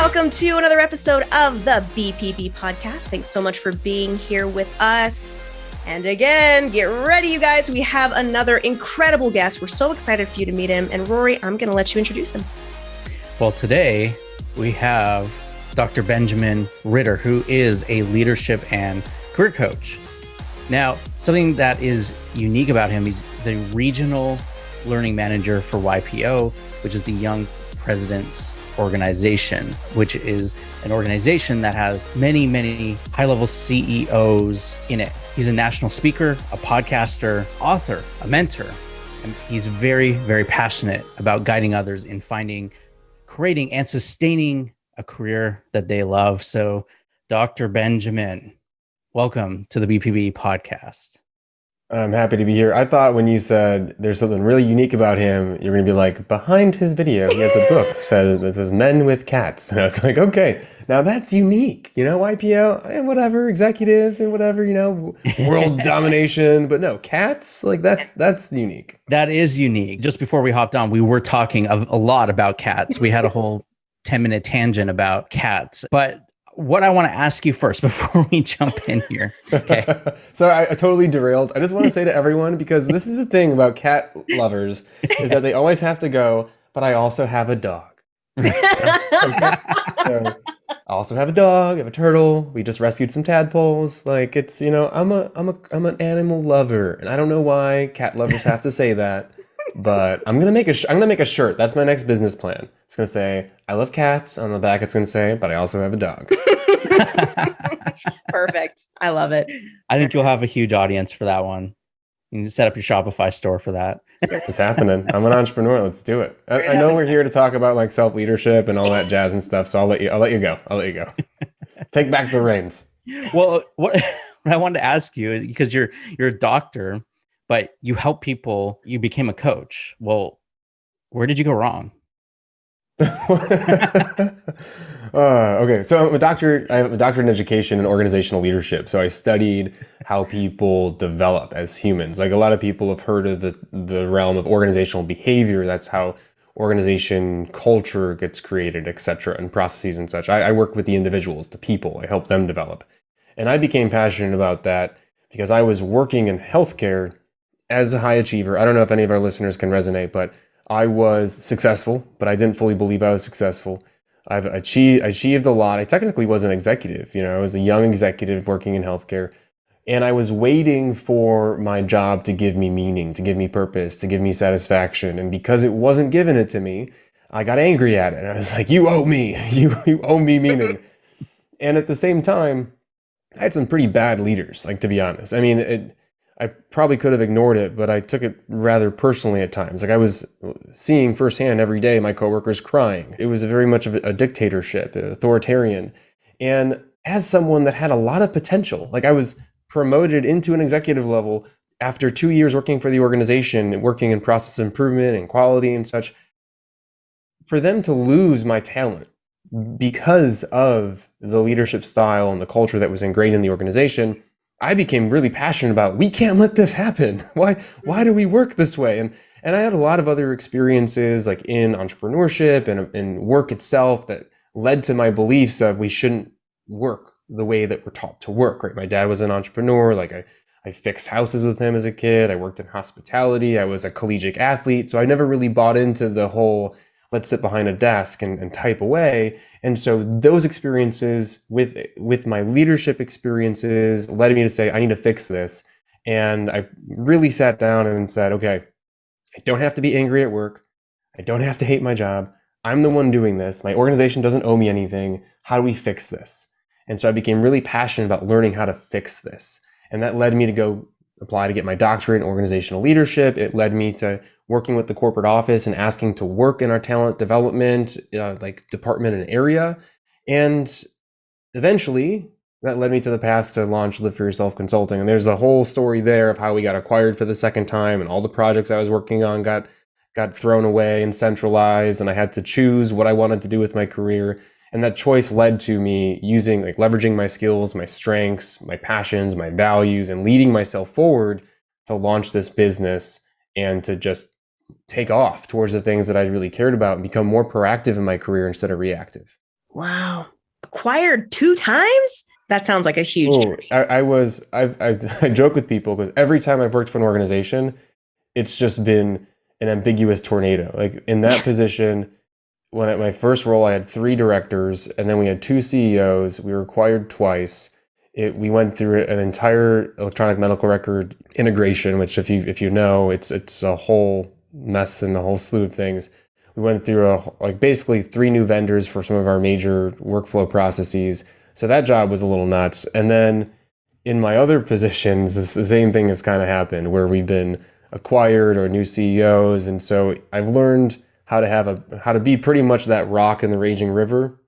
welcome to another episode of the BPB podcast. Thanks so much for being here with us. And again, get ready, you guys. We have another incredible guest. We're so excited for you to meet him. And Rory, I'm going to let you introduce him. Well, today we have Dr. Benjamin Ritter, who is a leadership and career coach. Now, something that is unique about him, he's the regional learning manager for YPO, which is the Young Presidents Organization, which is an organization that has many high-level CEOs in it. He's a national speaker, a podcaster, author, a mentor, and he's very passionate about guiding others in finding, creating, and sustaining a career that they love. So, Dr. Benjamin, welcome to the BPB podcast. I'm happy to be here. I thought when you said there's something really unique about him, you're going to be like, behind his video, he has a book that says Men with Cats. And I was like, okay, now that's unique. You know, YPO and whatever, executives and whatever, you know, world domination. But no, cats, like that's unique. That is unique. Just before we hopped on, we were talking a lot about cats. We had a whole 10-minute tangent about cats. But what I want to ask you first before we jump in here. Okay. So I totally derailed. I just want to say to everyone, because this is the thing about cat lovers, is that they always have to go, but I also have a dog. So, I also have a dog, I have a turtle. We just rescued some tadpoles. Like, it's, you know, I'm an animal lover, and I don't know why cat lovers have to say that. But I'm gonna make a shirt. That's my next business plan. It's gonna say, "I love cats." On the back, it's gonna say, "But I also have a dog." Perfect. I love it. I think you'll have a huge audience for that one. You can set up your Shopify store for that. It's happening. I'm an entrepreneur. Let's do it. I know we're here to talk about like self-leadership and all that jazz and stuff. So I'll let you go. Take back the reins. Well, what I wanted to ask you, because you're a doctor, but you help people, you became a coach. Well, where did you go wrong? Okay, so I'm a doctor. I have a doctorate in education and organizational leadership. So I studied how people develop as humans. Like a lot of people have heard of the realm of organizational behavior. That's how organization culture gets created, etc., and processes and such. I work with the individuals, the people. I help them develop. And I became passionate about that because I was working in healthcare as a high achiever. I don't know if any of our listeners can resonate, but I was successful, but I didn't fully believe I was successful. I achieved a lot. I technically was an executive. You know, I was a young executive working in healthcare, and I was waiting for my job to give me meaning, to give me purpose, to give me satisfaction. And because it wasn't giving it to me, I got angry at it. And I was like, you owe me, you owe me meaning. And at the same time, I had some pretty bad leaders, like, to be honest. I mean, I probably could have ignored it, but I took it rather personally at times. Like I was seeing firsthand every day my coworkers crying. It was very much of a dictatorship, authoritarian. And as someone that had a lot of potential, like I was promoted into an executive level after 2 years working for the organization, working in process improvement and quality and such, for them to lose my talent because of the leadership style and the culture that was ingrained in the organization, I became really passionate about, we can't let this happen. Why do we work this way? And I had a lot of other experiences like in entrepreneurship and in work itself that led to my beliefs of we shouldn't work the way that we're taught to work, right? My dad was an entrepreneur. Like I fixed houses with him as a kid. I worked in hospitality. I was a collegiate athlete. So I never really bought into the whole, let's sit behind a desk and type away. And so those experiences with my leadership experiences led me to say, I need to fix this. And I really sat down and said, okay, I don't have to be angry at work. I don't have to hate my job. I'm the one doing this. My organization doesn't owe me anything. How do we fix this? And so I became really passionate about learning how to fix this. And that led me to go apply to get my doctorate in organizational leadership. It led me to working with the corporate office and asking to work in our talent development like department and area. And eventually that led me to the path to launch Live for Yourself Consulting. And there's a whole story there of how we got acquired for the second time, and all the projects I was working on got thrown away and centralized, and I had to choose what I wanted to do with my career. And that choice led to me leveraging my skills, my strengths, my passions, my values, and leading myself forward to launch this business and to just take off towards the things that I really cared about and become more proactive in my career instead of reactive. Wow. Acquired 2 times? That sounds like a huge Oh, journey. I joke with people because every time I've worked for an organization, it's just been an ambiguous tornado. Like in that position, when at my first role, I had 3 directors, and then we had 2 CEOs. We were acquired twice. We went through an entire electronic medical record integration, which if you know, it's a whole mess and a whole slew of things. We went through basically 3 new vendors for some of our major workflow processes. So that job was a little nuts. And then in my other positions, the same thing has kind of happened where we've been acquired or new CEOs. And so I've learned how to be pretty much that rock in the raging river.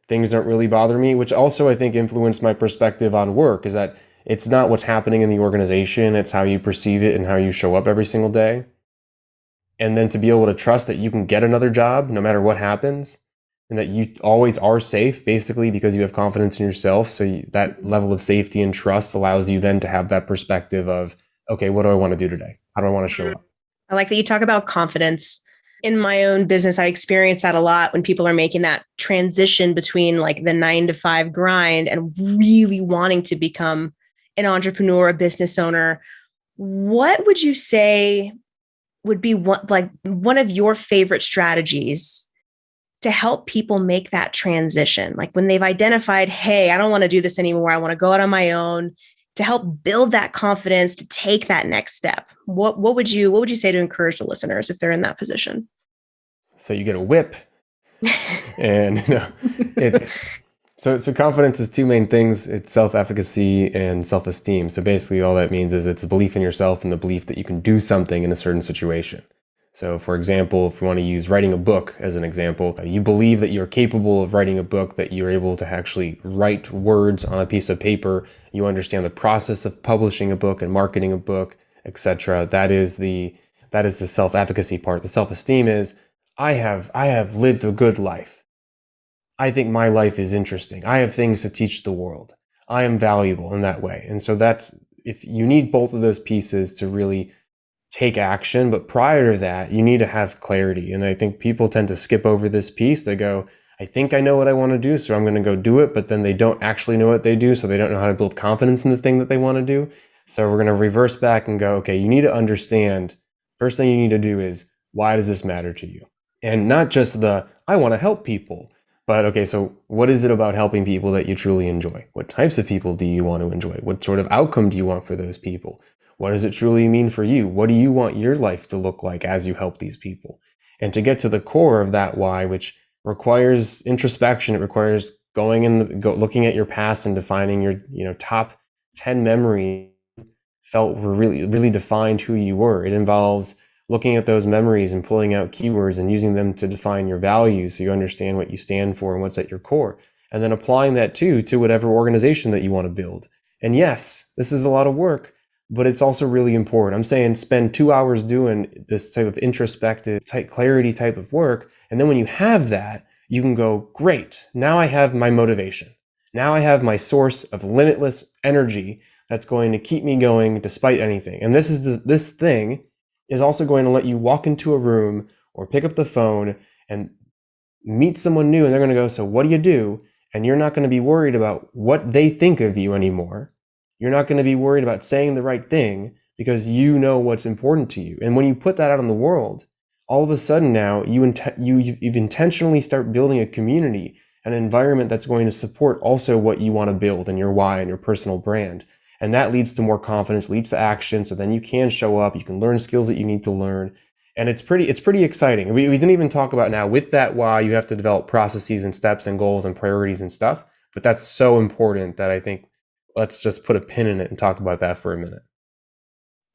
Things don't really bother me, which also I think influenced my perspective on work, is that it's not what's happening in the organization, it's how you perceive it and how you show up every single day. And then to be able to trust that you can get another job no matter what happens, and that you always are safe, basically, because you have confidence in yourself. So that level of safety and trust allows you then to have that perspective of, okay, what do I want to do today? How do I want to show up? I like that you talk about confidence. In my own business, I experience that a lot when people are making that transition between like the 9 to 5 grind and really wanting to become an entrepreneur, a business owner. What would you say would be one of your favorite strategies to help people make that transition? Like when they've identified, hey, I don't want to do this anymore. I want to go out on my own, to help build that confidence to take that next step. What would you say to encourage the listeners if they're in that position? So you get a whip, and it's so confidence is 2 main things. It's self-efficacy and self-esteem. So basically all that means is it's a belief in yourself and the belief that you can do something in a certain situation. So for example, if you want to use writing a book as an example, you believe that you're capable of writing a book, that you're able to actually write words on a piece of paper. You understand the process of publishing a book and marketing a book, etc. That is the self-efficacy part. The self-esteem is I have lived a good life. I think my life is interesting. I have things to teach the world. I am valuable in that way. And so if you need both of those pieces to really take action. But prior to that, you need to have clarity. And I think people tend to skip over this piece. They go, I think I know what I want to do, so I'm going to go do it. But then they don't actually know what they do. So they don't know how to build confidence in the thing that they want to do. So we're going to reverse back and go, okay, you need to understand. First thing you need to do is, why does this matter to you? And not just I want to help people, but okay, so what is it about helping people that you truly enjoy? What types of people do you want to enjoy? What sort of outcome do you want for those people? What does it truly mean for you? What do you want your life to look like as you help these people? And to get to the core of that why, which requires introspection, it requires looking at your past and defining your top 10 memories felt were really defined who you were. It involves looking at those memories and pulling out keywords and using them to define your values so you understand what you stand for and what's at your core. And then applying that to whatever organization that you want to build. And yes, this is a lot of work, but it's also really important. I'm saying spend 2 hours doing this type of introspective, type clarity type of work. And then when you have that, you can go, great, now I have my motivation. Now I have my source of limitless energy that's going to keep me going despite anything. And this thing is also going to let you walk into a room or pick up the phone and meet someone new, and they're going to go, so what do you do? And you're not going to be worried about what they think of you anymore. You're not going to be worried about saying the right thing because you know what's important to you. And when you put that out in the world, all of a sudden now you've intentionally start building a community, an environment that's going to support also what you want to build and your why and your personal brand. And that leads to more confidence, leads to action. So then you can show up, you can learn skills that you need to learn. And it's pretty exciting. We didn't even talk about now with that why you have to develop processes and steps and goals and priorities and stuff. But that's so important that I think let's just put a pin in it and talk about that for a minute.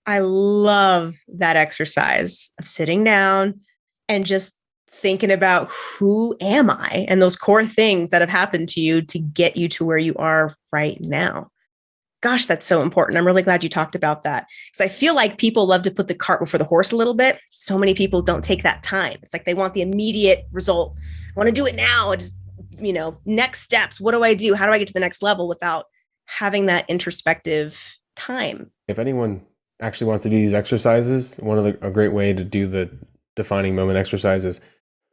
I love that exercise of sitting down and just thinking about who am I and those core things that have happened to you to get you to where you are right now. Gosh, that's so important. I'm really glad you talked about that because I feel like people love to put the cart before the horse a little bit. So many people don't take that time. It's like they want the immediate result. I want to do it now. Just, next steps. What do I do? How do I get to the next level without having that introspective time? If anyone actually wants to do these exercises, a great way to do the defining moment exercise is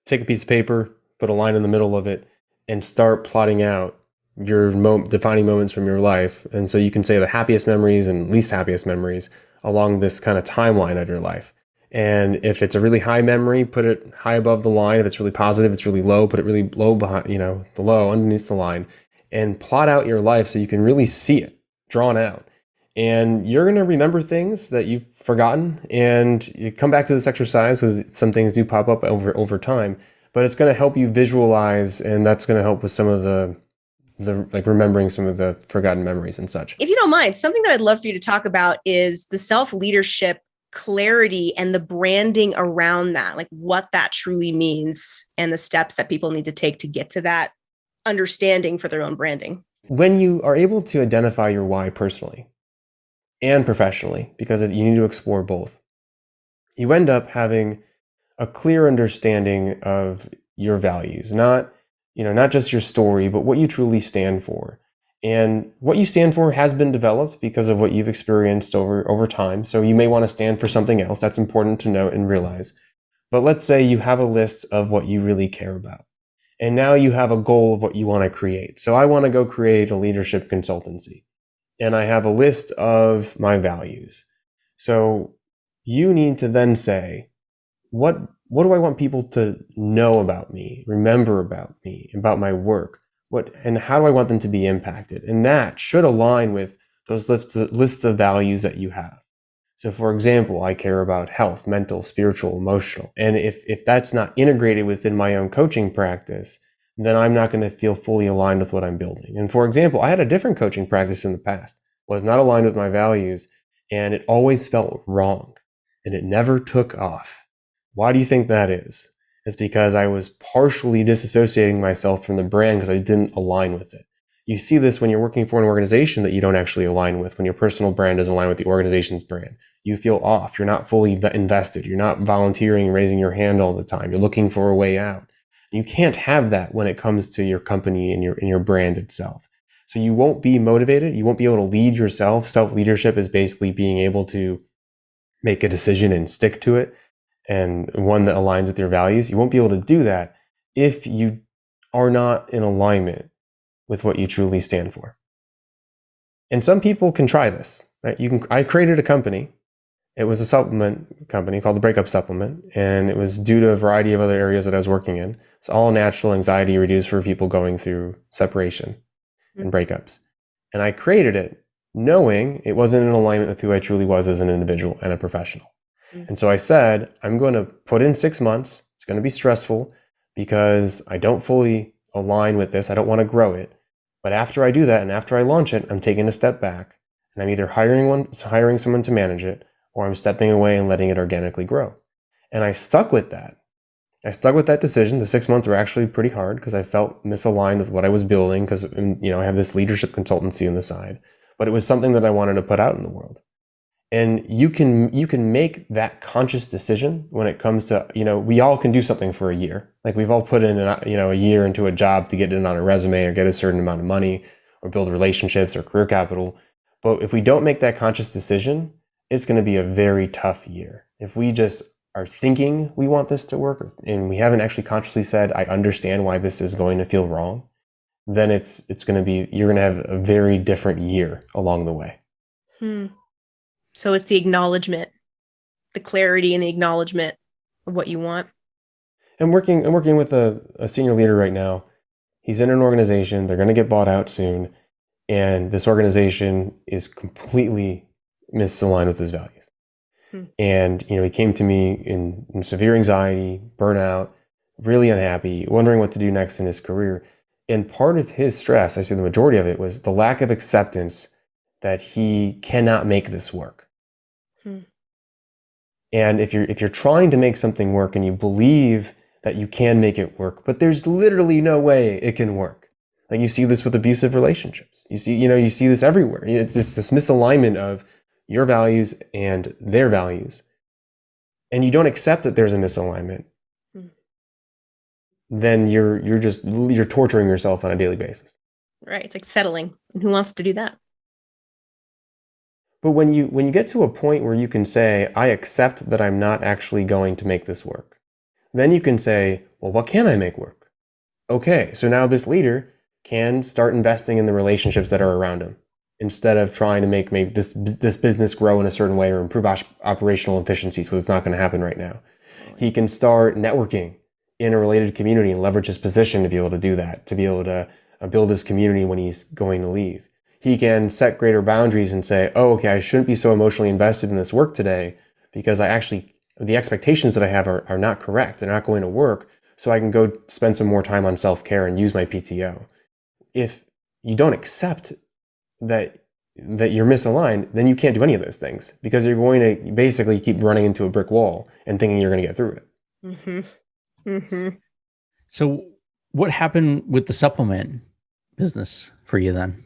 take a piece of paper, put a line in the middle of it, and start plotting out your defining moments from your life. And so you can say the happiest memories and least happiest memories along this kind of timeline of your life. And if it's a really high memory, put it high above the line. If it's really positive, it's really low, put it really low behind, the low underneath the line, and plot out your life so you can really see it drawn out. And you're going to remember things that you've forgotten, and you come back to this exercise because some things do pop up over time, but it's going to help you visualize, and that's going to help with some of the like remembering some of the forgotten memories and such. If you don't mind, something that I'd love for you to talk about is the self-leadership clarity and the branding around that, like what that truly means and the steps that people need to take to get to that understanding for their own branding. When you are able to identify your why personally and professionally, because you need to explore both, you end up having a clear understanding of your values, not just your story, but what you truly stand for. And what you stand for has been developed because of what you've experienced over time. So you may want to stand for something else. That's important to note and realize. But let's say you have a list of what you really care about. And now you have a goal of what you want to create. So I want to go create a leadership consultancy. And I have a list of my values. So you need to then say, what do I want people to know about me, remember about me, about my work? And how do I want them to be impacted? And that should align with those lists of values that you have. So for example, I care about health, mental, spiritual, emotional. And if that's not integrated within my own coaching practice, then I'm not going to feel fully aligned with what I'm building. And for example, I had a different coaching practice in the past, was not aligned with my values, and it always felt wrong, and it never took off. Why do you think that is? It's because I was partially disassociating myself from the brand because I didn't align with it. You see this when you're working for an organization that you don't actually align with, when your personal brand doesn't align with the organization's brand. You feel off. You're not fully invested. You're not volunteering and raising your hand all the time. You're looking for a way out. You can't have that when it comes to your company and your brand itself. So you won't be motivated. You won't be able to lead yourself. Self-leadership is basically being able to make a decision and stick to it, and one that aligns with your values. You won't be able to do that if you are not in alignment with what you truly stand for. And some people can try this, right? I created a company. It was a supplement company called the Breakup Supplement, and it was due to a variety of other areas that I was working in. It's all natural anxiety reduced for people going through separation and breakups. And I created it knowing it wasn't in alignment with who I truly was as an individual and a professional. And so I said, I'm going to put in 6 months. It's going to be stressful because I don't fully align with this. I don't want to grow it. But after I do that and after I launch it, I'm taking a step back, and I'm either hiring someone to manage it, or I'm stepping away and letting it organically grow. And I stuck with that. I stuck with that decision. The 6 months were actually pretty hard because I felt misaligned with what I was building because, I have this leadership consultancy on the side, but it was something that I wanted to put out in the world. And you can make that conscious decision when it comes to, we all can do something for a year. Like we've all put in, a year into a job to get it on a resume or get a certain amount of money or build relationships or career capital. But if we don't make that conscious decision, it's going to be a very tough year. If we just are thinking we want this to work and we haven't actually consciously said, I understand why this is going to feel wrong, then you're going to have a very different year along the way. So it's the acknowledgement, the clarity and the acknowledgement of what you want. I'm working with a senior leader right now. He's in an organization. They're going to get bought out soon. And this organization is completely misaligned with his values. And, he came to me in severe anxiety, burnout, really unhappy, wondering what to do next in his career. And part of his stress, I say the majority of it, was the lack of acceptance that he cannot make this work. And if you're trying to make something work and you believe that you can make it work, but there's literally no way it can work. Like you see this with abusive relationships. You see this everywhere. It's just this misalignment of your values and their values. And you don't accept that there's a misalignment. Then you're torturing yourself on a daily basis. Right. It's like settling. And who wants to do that? But when you get to a point where you can say, I accept that I'm not actually going to make this work, then you can say, well, what can I make work? Okay, so now this leader can start investing in the relationships that are around him instead of trying to make maybe this business grow in a certain way or improve operational efficiencies, because it's not going to happen right now. He can start networking in a related community and leverage his position to be able to do that, to be able to build his community when he's going to leave. He can set greater boundaries and say, oh, okay, I shouldn't be so emotionally invested in this work today because the expectations that I have are not correct. They're not going to work. So I can go spend some more time on self-care and use my PTO. If you don't accept that you're misaligned, then you can't do any of those things because you're going to basically keep running into a brick wall and thinking you're going to get through it. Mm-hmm. Mm-hmm. So what happened with the supplement business for you then?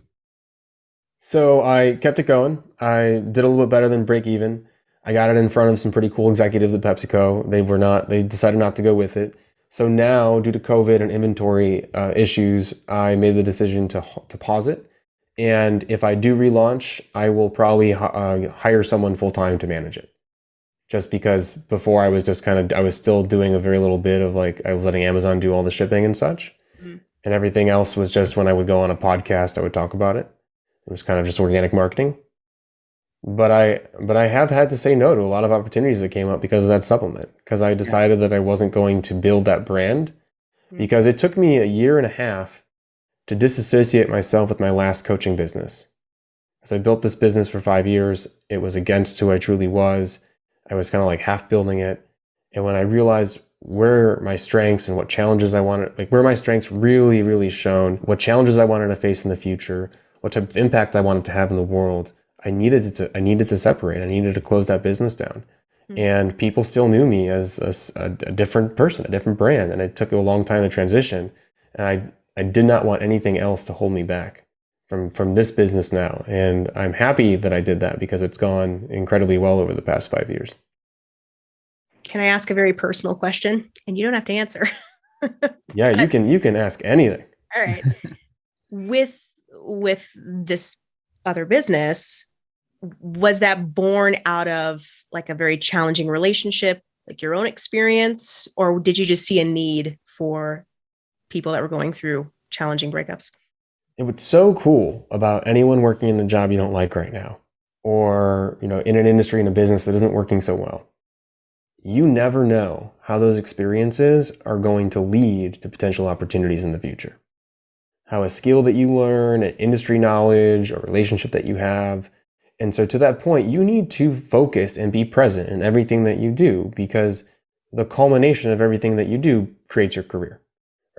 So I kept it going. I did a little bit better than break even. I got it in front of some pretty cool executives at PepsiCo. They decided not to go with it. So now, due to COVID and inventory issues, I made the decision to pause it. And if I do relaunch, I will probably hire someone full-time to manage it. Just because before I was I was still doing a very little bit of I was letting Amazon do all the shipping and such. Mm-hmm. And everything else was just when I would go on a podcast, I would talk about it. It was kind of just organic marketing. But I have had to say no to a lot of opportunities that came up because of that supplement, because I decided that I wasn't going to build that brand, because it took me a year and a half to disassociate myself with my last coaching business. As I built this business for 5 years, it was against who I truly was. I was kind of half building it. And when I realized where my strengths and what challenges I wanted, where my strengths really, really shone, what challenges I wanted to face in the future, what type of impact I wanted to have in the world, I needed to separate. I needed to close that business down. Mm-hmm. And people still knew me as a different person, a different brand. And it took a long time to transition. And I did not want anything else to hold me back from this business now. And I'm happy that I did that because it's gone incredibly well over the past 5 years. Can I ask a very personal question? And you don't have to answer. Yeah, you can ask anything. All right. With this other business, was that born out of a very challenging relationship, your own experience, or did you just see a need for people that were going through challenging breakups? And what's so cool about anyone working in a job you don't like right now, or in an industry, in a business that isn't working so well, you never know how those experiences are going to lead to potential opportunities in the future. How a skill that you learn, an industry knowledge, or relationship that you have. And so to that point, you need to focus and be present in everything that you do, because the culmination of everything that you do creates your career,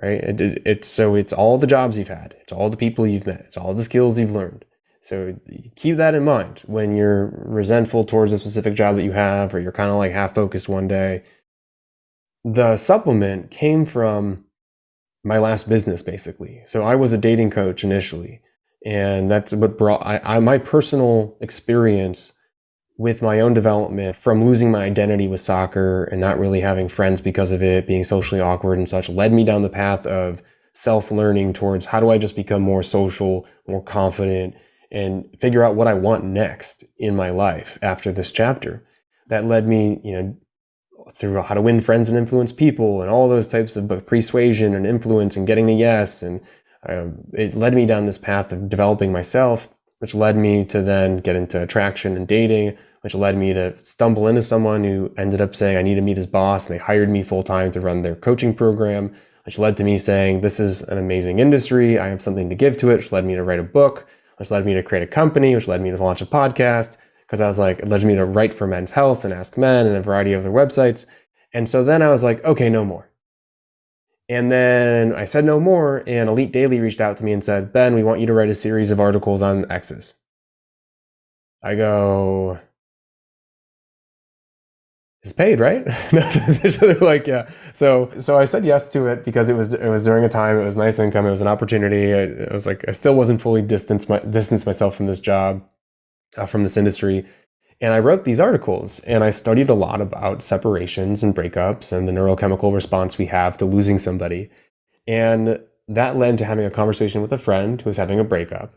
right? It's all the jobs you've had. It's all the people you've met. It's all the skills you've learned. So keep that in mind when you're resentful towards a specific job that you have, or you're kind of half focused one day. The supplement came from my last business, basically. So I was a dating coach initially, and that's what brought my personal experience with my own development from losing my identity with soccer and not really having friends because of it, being socially awkward and such, led me down the path of self-learning towards how do I just become more social, more confident, and figure out what I want next in my life after this chapter. That led me, through how to win friends and influence people and all those types of persuasion and influence and getting a yes. And it led me down this path of developing myself, which led me to then get into attraction and dating, which led me to stumble into someone who ended up saying I need to meet his boss, and they hired me full-time to run their coaching program, which led to me saying this is an amazing industry, I have something to give to it, which led me to write a book, which led me to create a company, which led me to launch a podcast, because I was it led me to write for Men's Health and Ask Men and a variety of other websites. And so then I was okay, no more. And then I said no more, and Elite Daily reached out to me and said, Ben, we want you to write a series of articles on X's. I go, it's paid, right? So they're yeah. So I said yes to it because it was during a time, it was nice income, it was an opportunity. It was I still wasn't fully distanced myself from this job, from this industry. And I wrote these articles, and I studied a lot about separations and breakups and the neurochemical response we have to losing somebody. And that led to having a conversation with a friend who was having a breakup.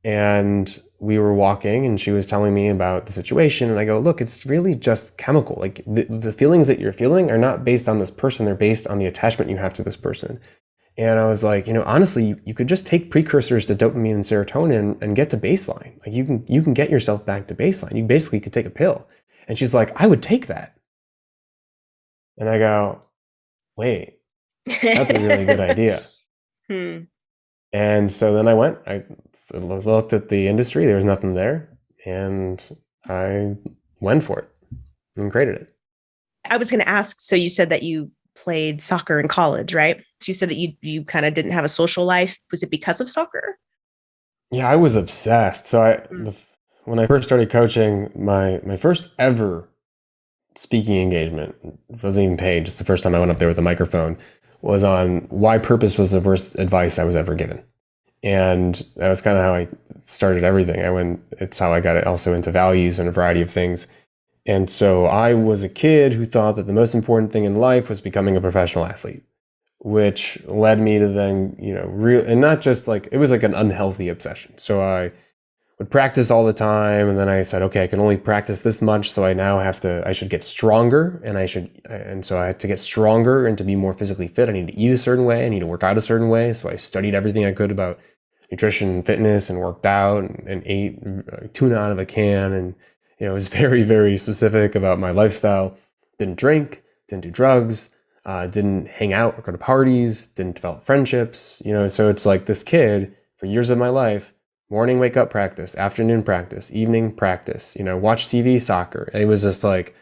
And we were walking, and she was telling me about the situation. And I go, look, it's really just chemical. The feelings that you're feeling are not based on this person. They're based on the attachment you have to this person. And I was like, honestly, you could just take precursors to dopamine and serotonin and get to baseline. Like you can get yourself back to baseline. You basically could take a pill. And she's like, I would take that. And I go, wait, that's a really good idea. Hmm. And so then I looked at the industry. There was nothing there. And I went for it and created it. I was going to ask, so you said that you played soccer in college, right? So you said that you kind of didn't have a social life. Was it because of soccer? Yeah, I was obsessed. So Mm. when I first started coaching, my first ever speaking engagement wasn't even paid. Just the first time I went up there with a microphone was on why purpose was the worst advice I was ever given. And that was kind of how I started everything. It's how I got it also into values and a variety of things. And so I was a kid who thought that the most important thing in life was becoming a professional athlete, which led me to then, and not just like, it was like an unhealthy obsession. So I would practice all the time. And then I said, okay, I can only practice this much. So I should get stronger and so I had to get stronger and to be more physically fit. I need to eat a certain way. I need to work out a certain way. So I studied everything I could about nutrition and fitness and worked out and ate tuna out of a can. And, it was very, very specific about my lifestyle. Didn't drink, didn't do drugs, didn't hang out or go to parties, didn't develop friendships, so it's like this kid for years of my life, morning wake up practice, afternoon practice, evening practice, watch TV, soccer. It was just like,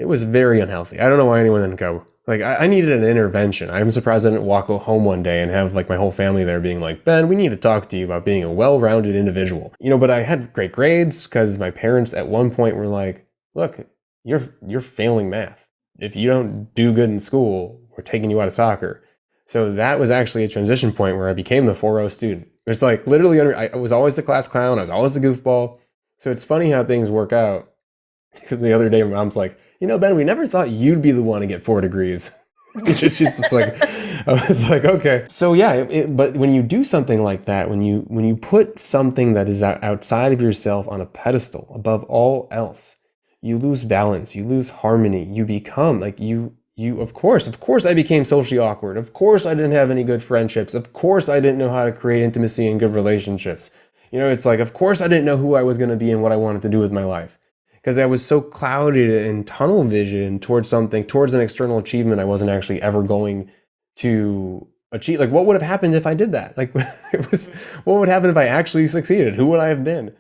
it was very unhealthy. I don't know why anyone didn't go. Like, I needed an intervention. I'm surprised I didn't walk home one day and have like my whole family there being like, Ben, we need to talk to you about being a well-rounded individual. But I had great grades because my parents at one point were like, look, you're failing math. If you don't do good in school, we're taking you out of soccer. So that was actually a transition point where I became the 4.0 student. It's like literally I was always the class clown. I was always the goofball. So it's funny how things work out. Because the other day, my mom's like, Ben, we never thought you'd be the one to get 4 degrees. She's just like, I was like, okay. So yeah, but when you do something like that, when you put something that is outside of yourself on a pedestal above all else, you lose balance, you lose harmony, you become like of course, I became socially awkward. Of course, I didn't have any good friendships. Of course, I didn't know how to create intimacy and good relationships. It's like, of course, I didn't know who I was going to be and what I wanted to do with my life. Because I was so clouded in tunnel vision towards an external achievement I wasn't actually ever going to achieve. Like, what would have happened if I did that? Like, what would happen if I actually succeeded? Who would I have been?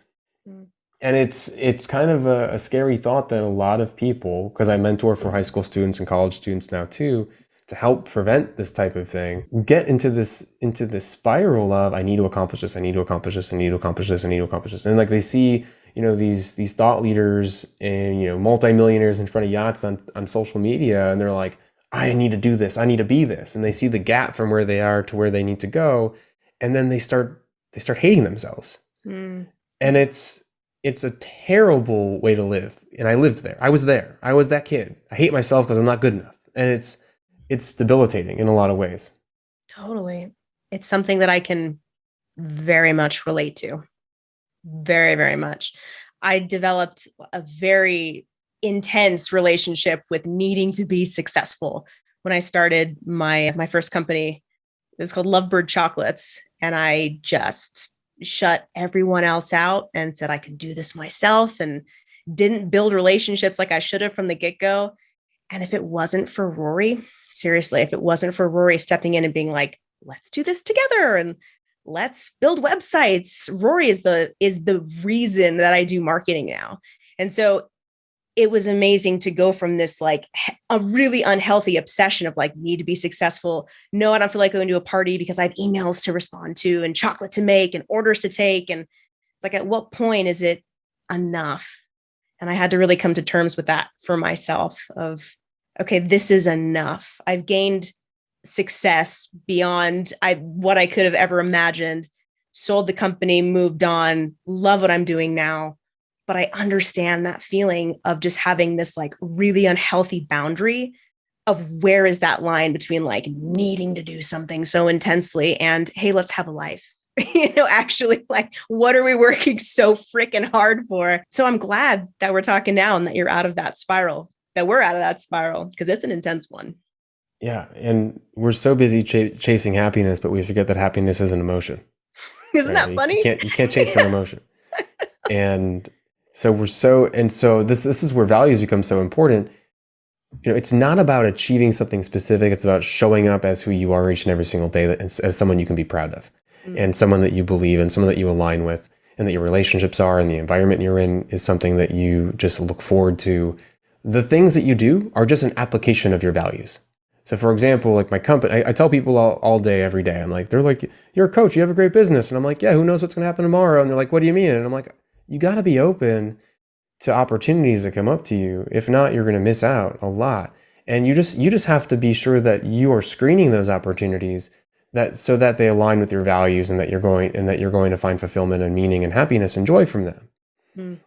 And it's kind of a scary thought that a lot of people, because I mentor for high school students and college students now too, to help prevent this type of thing, get into this spiral of I need to accomplish this, I need to accomplish this, I need to accomplish this, I need to accomplish this. And like they see these thought leaders and multimillionaires in front of yachts on social media, and they're like, I need to do this, I need to be this, and they see the gap from where they are to where they need to go, and then they start hating themselves. And it's a terrible way to live. And I lived there. I was there. I was that kid. I hate myself because I'm not good enough, and it's debilitating in a lot of ways. Totally. It's something that I can very much relate to. Very, very much. I developed a very intense relationship with needing to be successful. When I started my first company, it was called Lovebird Chocolates. And I just shut everyone else out and said I could do this myself and didn't build relationships like I should have from the get-go. And if it wasn't for Rory, seriously, if it wasn't for Rory stepping in and being like, let's do this together and let's build websites. Rory is the reason that I do marketing now. And so it was amazing to go from this like a really unhealthy obsession of like need to be successful. No, I don't feel like going to a party because I have emails to respond to and chocolate to make and orders to take. And it's like, at what point is it enough? And I had to really come to terms with that for myself of, okay, this is enough. I've gained success beyond what I could have ever imagined, sold the company, moved on, love what I'm doing now. But I understand that feeling of just having this like really unhealthy boundary of where is that line between like needing to do something so intensely and, hey, let's have a life. Actually, like, what are we working so freaking hard for? So I'm glad that we're talking now and that you're out of that spiral, that we're out of that spiral, because it's an intense one. Yeah, and we're so busy chasing happiness, but we forget that happiness is an emotion. Isn't Right? that funny? You can't chase an emotion. And so this is where values become so important. It's not about achieving something specific. It's about showing up as who you are each and every single day, as someone you can be proud of, and someone that you believe in, someone that you align with, and that your relationships are, and the environment you're in is something that you just look forward to. The things that you do are just an application of your values. So for example, like my company, I tell people all day, every day, they're like, you're a coach, you have a great business. And I'm like, yeah, who knows what's going to happen tomorrow? And they're like, what do you mean? And I'm like, you got to be open to opportunities that come up to you. If not, you're going to miss out a lot. And you just have to be sure that you are screening those opportunities so that they align with your values, and that you're going to find fulfillment and meaning and happiness and joy from them.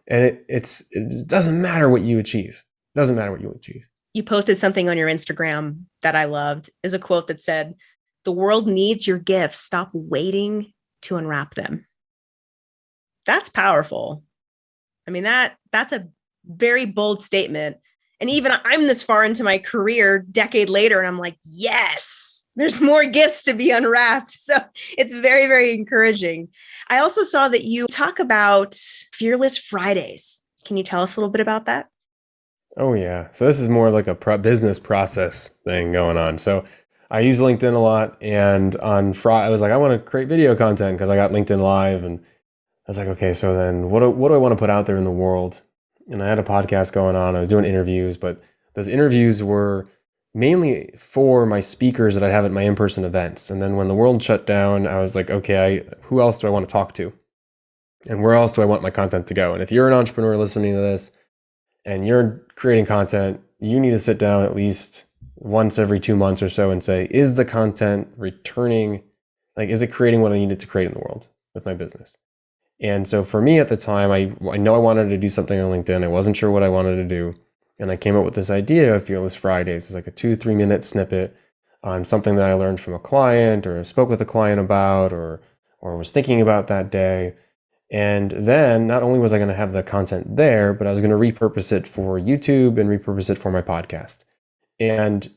And it doesn't matter what you achieve. It doesn't matter what you achieve. You posted something on your Instagram that I loved. Is a quote that said, "The world needs your gifts. Stop waiting to unwrap them." That's powerful. I mean, that's a very bold statement. And even I'm this far into my career, decade later, and I'm like, yes, there's more gifts to be unwrapped. So it's very, very encouraging. I also saw that you talk about Fearless Fridays. Can you tell us a little bit about that? Oh yeah. So this is more like a business process thing going on. So I use LinkedIn a lot, and on Friday I was like, I want to create video content because I got LinkedIn Live, and I was like, okay, so then what do I want to put out there in the world? And I had a podcast going on. I was doing interviews, but those interviews were mainly for my speakers that I'd have at my in-person events. And then when the world shut down, I was like, okay, who else do I want to talk to? And where else do I want my content to go? And if you're an entrepreneur listening to this and you're creating content, you need to sit down at least once every 2 months or so and say, is the content returning? Like, is it creating what I needed to create in the world with my business? And so for me at the time, I know I wanted to do something on LinkedIn. I wasn't sure what I wanted to do. And I came up with this idea of Fearless Fridays. It's like a 2-3 minute snippet on something that I learned from a client, or spoke with a client about, or was thinking about that day. And then not only was I going to have the content there, but I was going to repurpose it for YouTube and repurpose it for my podcast. And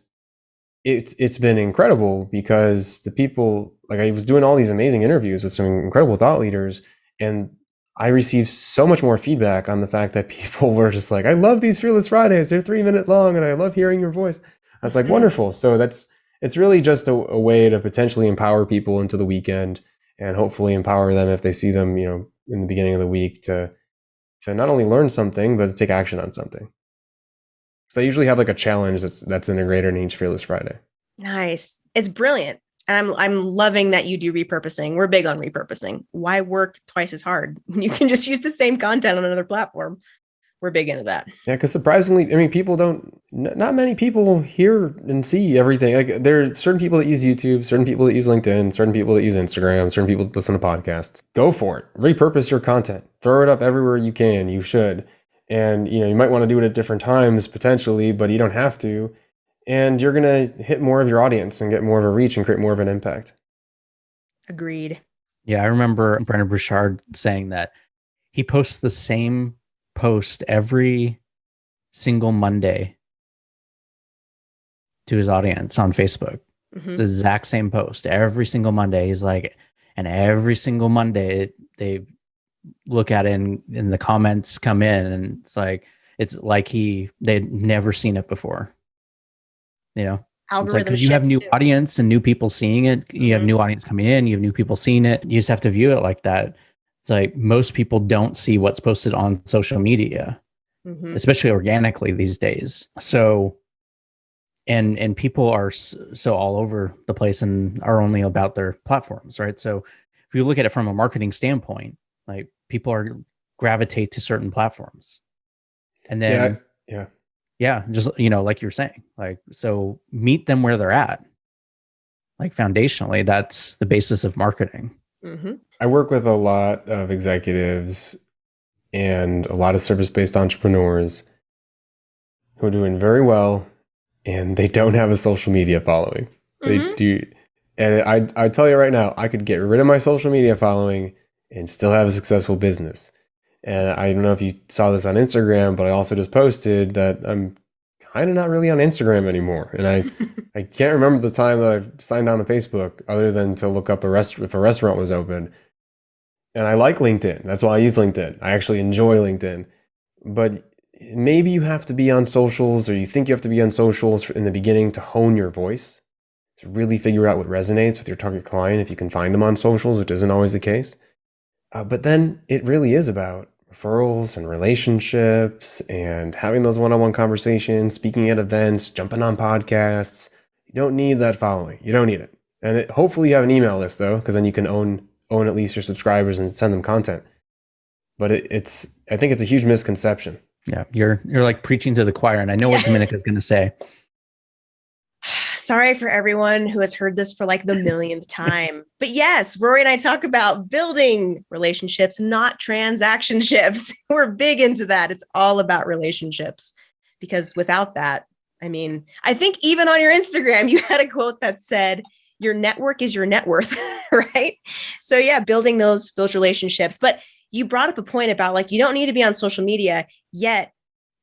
it's been incredible because the people, like, I was doing all these amazing interviews with some incredible thought leaders, and I received so much more feedback on the fact that people were just like, I love these Fearless Fridays. They're 3 minute long, and I love hearing your voice. I was like, wonderful. So it's really just a way to potentially empower people into the weekend, and hopefully empower them if they see them, in the beginning of the week, to not only learn something, but to take action on something. So I usually have like a challenge that's integrated in each Fearless Friday. Nice. It's brilliant. And I'm loving that you do repurposing. We're big on repurposing. Why work twice as hard when you can just use the same content on another platform? We're big into that. Yeah, because surprisingly, I mean, not many people hear and see everything. Like, there are certain people that use YouTube, certain people that use LinkedIn, certain people that use Instagram, certain people that listen to podcasts. Go for it. Repurpose your content. Throw it up everywhere you can. You should. And, you might want to do it at different times potentially, but you don't have to. And you're going to hit more of your audience and get more of a reach and create more of an impact. Agreed. Yeah, I remember Brendon Burchard saying that he posts the same post every single Monday to his audience on Facebook. Mm-hmm. It's the exact same post every single Monday. He's like, and every single Monday they look at it, and the comments come in, and it's like they'd never seen it before. It's like, because you have new audience and new people seeing it. You have new audience coming in. You have new people seeing it. You just have to view it like that. It's like most people don't see what's posted on social media, especially organically these days. So, and people are so all over the place and are only about their platforms, right? So if you look at it from a marketing standpoint, like, people gravitate to certain platforms. And then, just, like you're saying, like, so meet them where they're at. Like, foundationally, that's the basis of marketing. Mm-hmm. I work with a lot of executives and a lot of service-based entrepreneurs who are doing very well, and they don't have a social media following. They do. And I tell you right now, I could get rid of my social media following and still have a successful business. And I don't know if you saw this on Instagram, but I also just posted that I'm kind of not really on Instagram anymore. And I can't remember the time that I signed on to Facebook other than to look up if a restaurant was open. And I like LinkedIn. That's why I use LinkedIn. I actually enjoy LinkedIn. But maybe you have to be on socials, or you think you have to be on socials in the beginning to hone your voice, to really figure out what resonates with your target client if you can find them on socials, which isn't always the case. But then it really is about referrals and relationships and having those one-on-one conversations, speaking at events, jumping on podcasts. You don't need that following. You don't need it. And hopefully you have an email list though, because then you can own at least your subscribers and send them content. But I think it's a huge misconception. Yeah, you're like preaching to the choir, and I know what Dominica's going to say. Sorry for everyone who has heard this for like the millionth time. But yes, Rory and I talk about building relationships, not transaction ships. We're big into that. It's all about relationships, because without that, I mean, I think even on your Instagram, you had a quote that said, your network is your net worth, right? So yeah, building those relationships. But you brought up a point about like, you don't need to be on social media, yet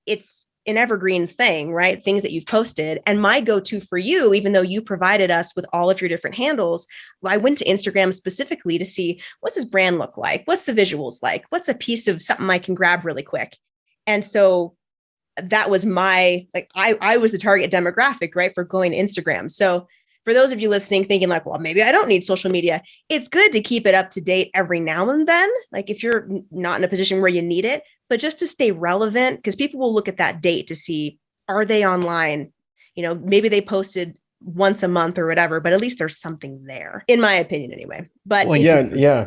it's an evergreen thing, right? Things that you've posted. And my go-to for you, even though you provided us with all of your different handles, I went to Instagram specifically to see, what's his brand look like? What's the visuals like? What's a piece of something I can grab really quick? And so that was I was the target demographic, right, for going to Instagram. So for those of you listening, thinking like, well, maybe I don't need social media, it's good to keep it up to date every now and then. Like if you're not in a position where you need it, but just to stay relevant, because people will look at that date to see, are they online? You know, maybe they posted once a month or whatever, but at least there's something there, in my opinion anyway. But well,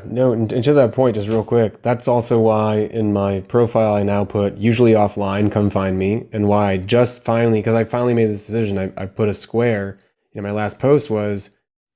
no, and to that point, just real quick, that's also why in my profile I now put usually offline, come find me, and why I just finally, because I finally made this decision, I put a square. You know, my last post was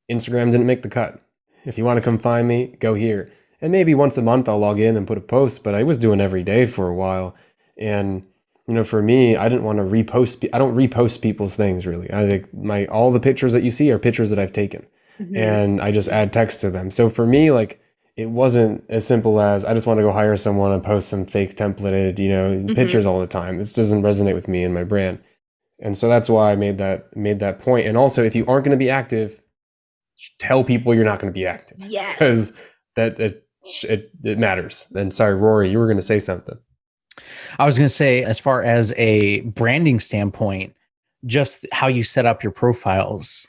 Instagram didn't make the cut. If you want to come find me, go here. And maybe once a month I'll log in and put a post, but I was doing every day for a while. And, you know, for me, I didn't want to repost. I don't repost people's things really. I think all the pictures that you see are pictures that I've taken, and I just add text to them. So for me, like, it wasn't as simple as I just want to go hire someone and post some fake templated, you know, pictures all the time. This doesn't resonate with me and my brand. And so that's why I made that point. And also, if you aren't going to be active, tell people you're not going to be active. Yes. Because it matters. And sorry, Rory, you were going to say something. I was going to say, as far as a branding standpoint, just how you set up your profiles,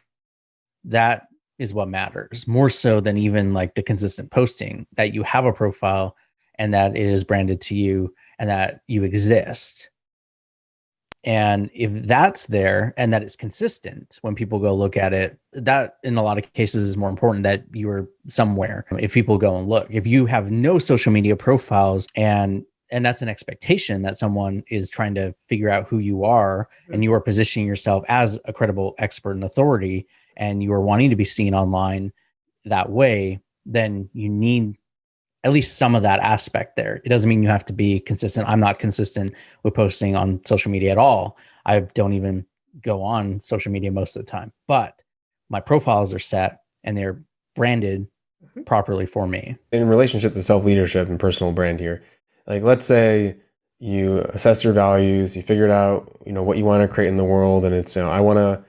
that is what matters more so than even like the consistent posting, that you have a profile and that it is branded to you and that you exist. And if that's there and that it's consistent when people go look at it, that in a lot of cases is more important, that you are somewhere. If people go and look, if you have no social media profiles and that's an expectation that someone is trying to figure out who you are, and you are positioning yourself as a credible expert and authority, and you are wanting to be seen online that way, then you need at least some of that aspect there. It doesn't mean you have to be consistent. I'm not consistent with posting on social media at all. I don't even go on social media most of the time, but my profiles are set and they're branded properly for me. In relationship to self-leadership and personal brand here, like let's say you assess your values, you figured out, you know, what you want to create in the world. And it's, you know, I want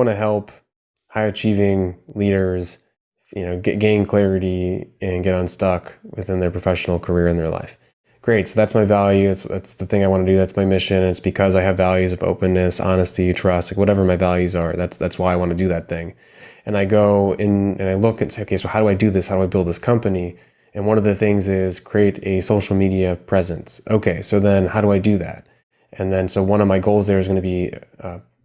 to help high achieving leaders, you know, gain clarity and get unstuck within their professional career and their life. Great. So that's my value. That's the thing I want to do. That's my mission. And it's because I have values of openness, honesty, trust, like whatever my values are. That's why I want to do that thing. And I go in and I look and say, okay, so how do I do this? How do I build this company? And one of the things is create a social media presence. Okay, so then how do I do that? And then, so one of my goals there is going to be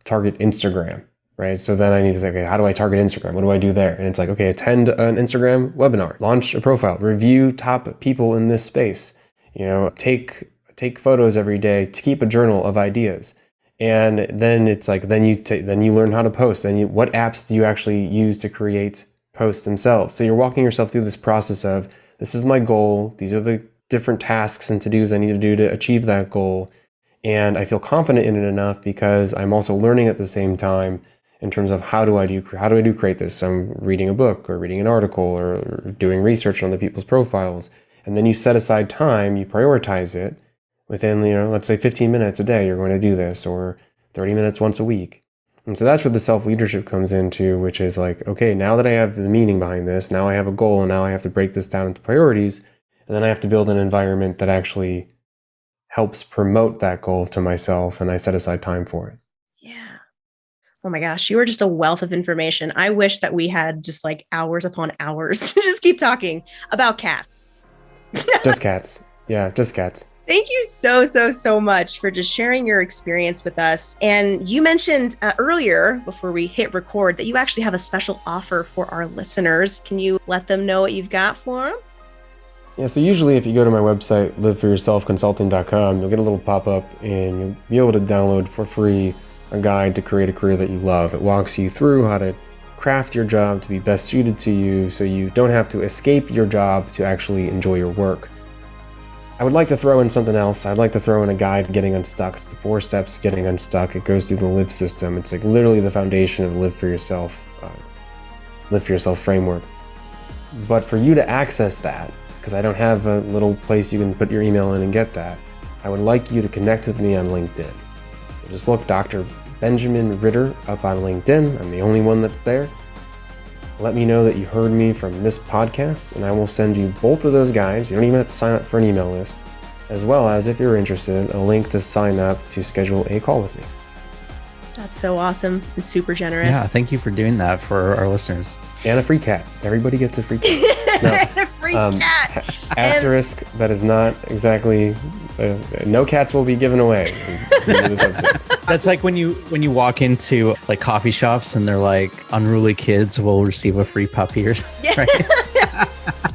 target Instagram. Right. So then I need to say, okay, how do I target Instagram? What do I do there? And it's like, okay, attend an Instagram webinar, launch a profile, review top people in this space, you know, take photos every day, to keep a journal of ideas. And then it's like, then you learn how to post. Then what apps do you actually use to create posts themselves? So you're walking yourself through this process of, this is my goal. These are the different tasks and to-dos I need to do to achieve that goal. And I feel confident in it enough because I'm also learning at the same time in terms of how do I do create this? I'm reading a book or reading an article or doing research on the people's profiles. And then you set aside time, you prioritize it within, you know, let's say 15 minutes a day, you're going to do this, or 30 minutes once a week. And so that's where the self-leadership comes into, which is like, okay, now that I have the meaning behind this, now I have a goal, and now I have to break this down into priorities, and then I have to build an environment that actually helps promote that goal to myself, and I set aside time for it. Yeah. Oh my gosh, you are just a wealth of information. I wish that we had just like hours upon hours to just keep talking about cats. Just cats. Yeah, just cats. Thank you so much for just sharing your experience with us. And you mentioned earlier, before we hit record, that you actually have a special offer for our listeners. Can you let them know what you've got for them? Yeah, so usually if you go to my website, liveforyourselfconsulting.com, you'll get a little pop-up and you'll be able to download for free a guide to create a career that you love. It walks you through how to craft your job to be best suited to you so you don't have to escape your job to actually enjoy your work. I would like to throw in something else. I'd like to throw in a guide to getting unstuck. It's the 4 steps to getting unstuck. It goes through the LIVE system. It's like literally the foundation of Live for Yourself framework. But for you to access that, because I don't have a little place you can put your email in and get that, I would like you to connect with me on LinkedIn. So just look Dr. Benjamin Ritter up on LinkedIn. I'm the only one that's there. Let me know that you heard me from this podcast, and I will send you both of those guides. You don't even have to sign up for an email list, as well as, if you're interested, a link to sign up to schedule a call with me. That's so awesome and super generous. Yeah, thank you for doing that for our listeners. And a free cat. Everybody gets a free cat. No, And a free cat. Asterisk, that is not exactly... no cats will be given away in this episode. That's like when you walk into like coffee shops and they're like, unruly kids will receive a free puppy or something. Yeah. Right?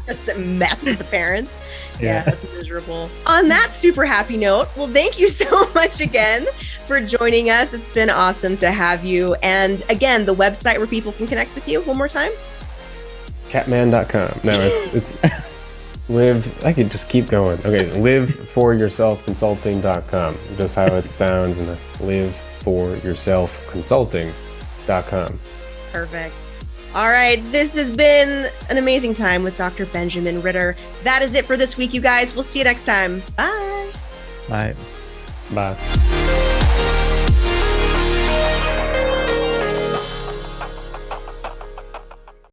That's the mess with the parents. Yeah, Yeah. that's miserable. On that super happy note, well, thank you so much again for joining us. It's been awesome to have you. And again, the website where people can connect with you one more time. Catman.com. No, it's live. I could just keep going. Okay, liveforyourselfconsulting.com. Just how it sounds, and liveforyourselfconsulting.com. Perfect. All right, this has been an amazing time with Dr. Benjamin Ritter. That is it for this week, you guys. We'll see you next time. Bye. Bye. Bye.